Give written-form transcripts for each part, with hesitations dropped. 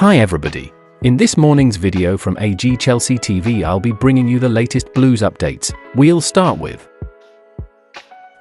Hi everybody. In this morning's video from AG Chelsea TV, I'll be bringing you the latest Blues updates. We'll start with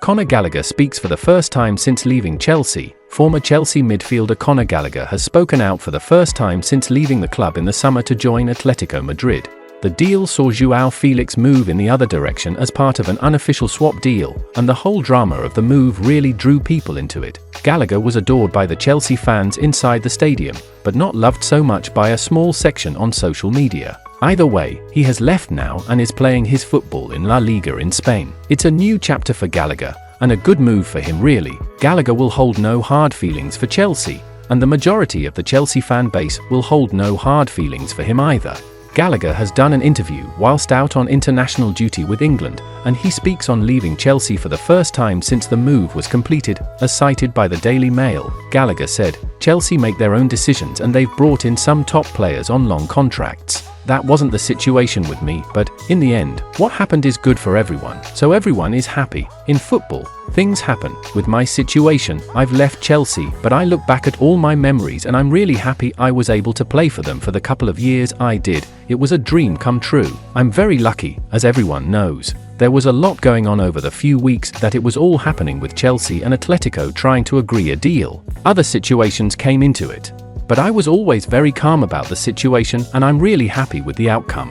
Conor Gallagher speaks for the first time since leaving Chelsea. Former Chelsea midfielder Conor Gallagher has spoken out for the first time since leaving the club in the summer to join Atletico Madrid. The deal saw João Felix move in the other direction as part of an unofficial swap deal, and the whole drama of the move really drew people into it. Gallagher was adored by the Chelsea fans inside the stadium, but not loved so much by a small section on social media. Either way, he has left now and is playing his football in La Liga in Spain. It's a new chapter for Gallagher, and a good move for him really. Gallagher will hold no hard feelings for Chelsea, and the majority of the Chelsea fan base will hold no hard feelings for him either. Gallagher has done an interview whilst out on international duty with England, and he speaks on leaving Chelsea for the first time since the move was completed, as cited by the Daily Mail. Gallagher said, "Chelsea make their own decisions and they've brought in some top players on long contracts. That wasn't the situation with me, but, in the end, what happened is good for everyone, so everyone is happy. In football, things happen. With my situation, I've left Chelsea, but I look back at all my memories and I'm really happy I was able to play for them for the couple of years I did. It was a dream come true. I'm very lucky, as everyone knows. There was a lot going on over the few weeks that it was all happening with Chelsea and Atletico trying to agree a deal. Other situations came into it. But I was always very calm about the situation and I'm really happy with the outcome."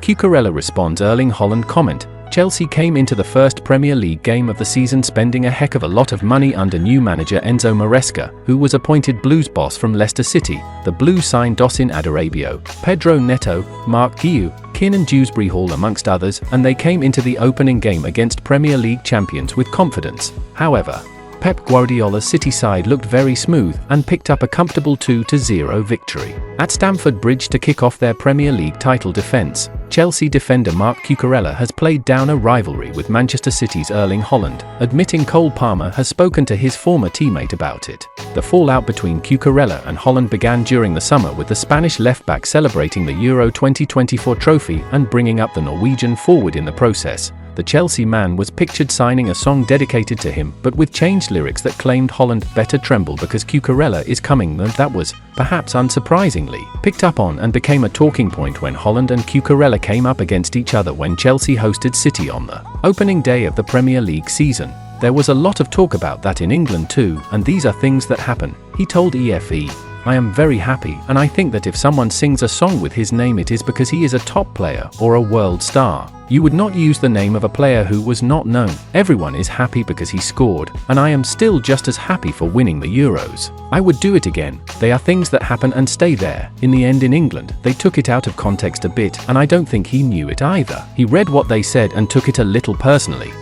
Cucurella responds Erling Haaland comment. Chelsea came into the first Premier League game of the season spending a heck of a lot of money under new manager Enzo Maresca, who was appointed Blues boss from Leicester City. The Blues signed Dossin Adarabio, Pedro Neto, Mark Guiu, Kiernan Dewsbury Hall amongst others, and they came into the opening game against Premier League champions with confidence. However, Pep Guardiola's City side looked very smooth and picked up a comfortable 2-0 victory at Stamford Bridge to kick off their Premier League title defence. Chelsea defender Marc Cucurella has played down a rivalry with Manchester City's Erling Haaland, admitting Cole Palmer has spoken to his former teammate about it. The fallout between Cucurella and Haaland began during the summer with the Spanish left-back celebrating the Euro 2024 trophy and bringing up the Norwegian forward in the process. The Chelsea man was pictured signing a song dedicated to him, but with changed lyrics that claimed Haaland better tremble because Cucurella is coming. That was, perhaps unsurprisingly, picked up on and became a talking point when Haaland and Cucurella came up against each other when Chelsea hosted City on the opening day of the Premier League season. There was a lot of talk about that in England too, and these are things that happen, he told EFE. "I am very happy, and I think that if someone sings a song with his name it is because he is a top player or a world star. You would not use the name of a player who was not known. Everyone is happy because he scored, and I am still just as happy for winning the Euros. I would do it again. They are things that happen and stay there." In the end in England, they took it out of context a bit, and I don't think he knew it either. He read what they said and took it a little personally.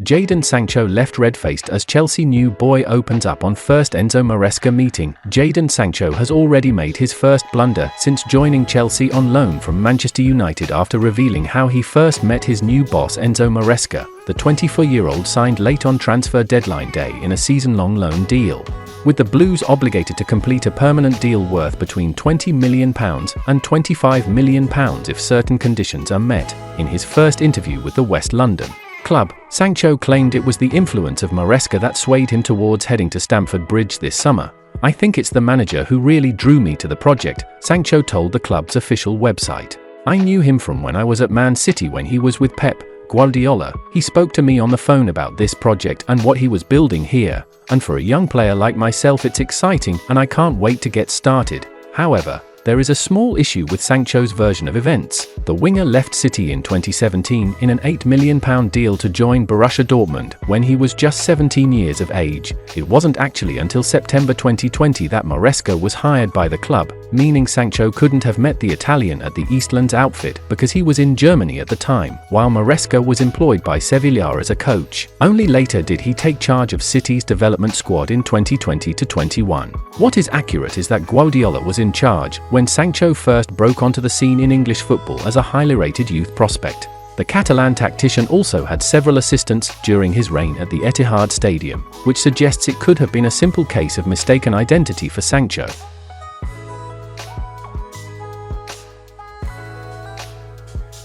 Jadon Sancho left red-faced as Chelsea new boy opens up on first Enzo Maresca meeting. Jadon Sancho has already made his first blunder since joining Chelsea on loan from Manchester United after revealing how he first met his new boss Enzo Maresca. The 24-year-old signed late on transfer deadline day in a season-long loan deal, with the Blues obligated to complete a permanent deal worth between £20 million and £25 million if certain conditions are met. In his first interview with the West London club, Sancho claimed it was the influence of Maresca that swayed him towards heading to Stamford Bridge this summer. "I think it's the manager who really drew me to the project," Sancho told the club's official website. "I knew him from when I was at Man City when he was with Pep Guardiola. He spoke to me on the phone about this project and what he was building here, and for a young player like myself it's exciting and I can't wait to get started." However, there is a small issue with Sancho's version of events. The winger left City in 2017 in an £8 million deal to join Borussia Dortmund when he was just 17 years of age. It wasn't actually until September 2020 that Maresca was hired by the club, meaning Sancho couldn't have met the Italian at the Eastlands outfit because he was in Germany at the time, while Maresca was employed by Sevilla as a coach. Only later did he take charge of City's development squad in 2020-21. What is accurate is that Guardiola was in charge when Sancho first broke onto the scene in English football as a highly rated youth prospect. The Catalan tactician also had several assistants during his reign at the Etihad Stadium, which suggests it could have been a simple case of mistaken identity for Sancho.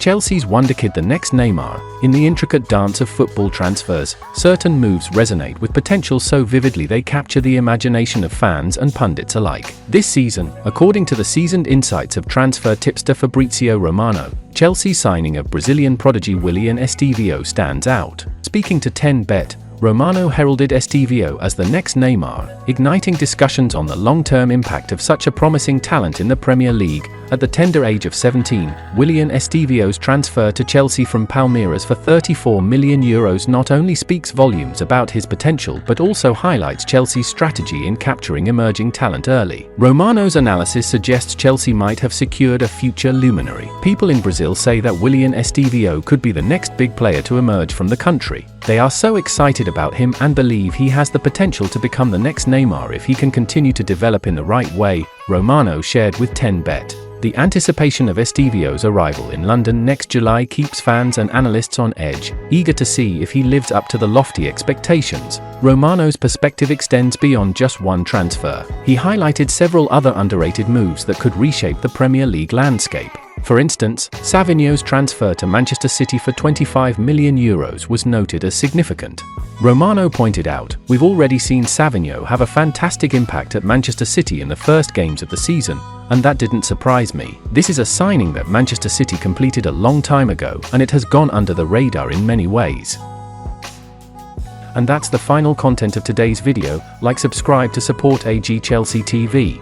Chelsea's wonderkid the next Neymar? In the intricate dance of football transfers, certain moves resonate with potential so vividly they capture the imagination of fans and pundits alike. This season, according to the seasoned insights of transfer tipster Fabrizio Romano, Chelsea's signing of Brazilian prodigy Willian Estevao stands out. Speaking to 10Bet, Romano heralded Estevao as the next Neymar, igniting discussions on the long-term impact of such a promising talent in the Premier League. At the tender age of 17, Willian Estevao's transfer to Chelsea from Palmeiras for €34 million not only speaks volumes about his potential but also highlights Chelsea's strategy in capturing emerging talent early. Romano's analysis suggests Chelsea might have secured a future luminary. People in Brazil say that Willian Estevao could be the next big player to emerge from the country. They are so excited about him and believe he has the potential to become the next Neymar if he can continue to develop in the right way, Romano shared with 10Bet. The anticipation of Estevao's arrival in London next July keeps fans and analysts on edge, eager to see if he lives up to the lofty expectations. Romano's perspective extends beyond just one transfer. He highlighted several other underrated moves that could reshape the Premier League landscape. For instance, Savinho's transfer to Manchester City for €25 million was noted as significant. Romano pointed out, "We've already seen Savinho have a fantastic impact at Manchester City in the first games of the season, and that didn't surprise me. This is a signing that Manchester City completed a long time ago, and it has gone under the radar in many ways." And that's the final content of today's video. Like, subscribe to support AG Chelsea TV.